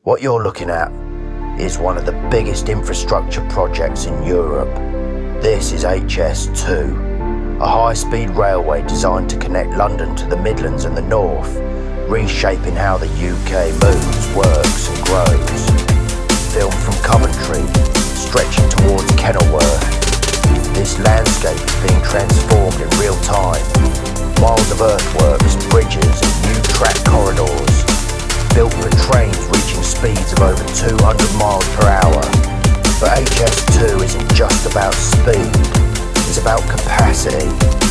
What you're looking at is one of the biggest infrastructure projects in Europe. This is HS2, a high-speed railway designed to connect London to the Midlands and the North, reshaping how the UK moves, works and grows. Filmed from Coventry, stretching towards Kinelworth, this landscape is being transformed in real time. Miles of earthworks, bridges and new track corridors, built for trains reaching speeds of over 200 miles per hour. But HS2 isn't just about speed, it's about capacity,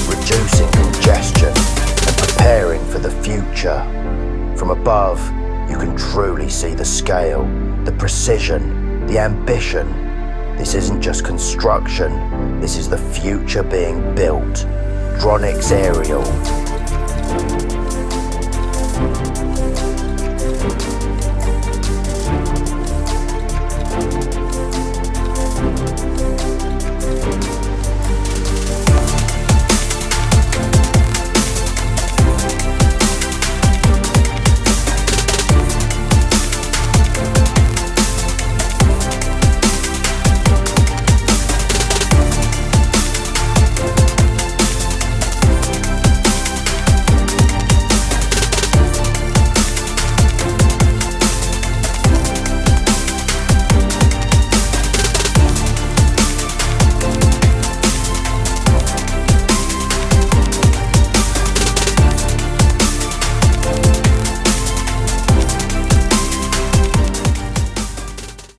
reducing congestion and preparing for the future. From above, you can truly see the scale, the precision, the ambition. This isn't just construction, this is the future being built. Dronixaerial.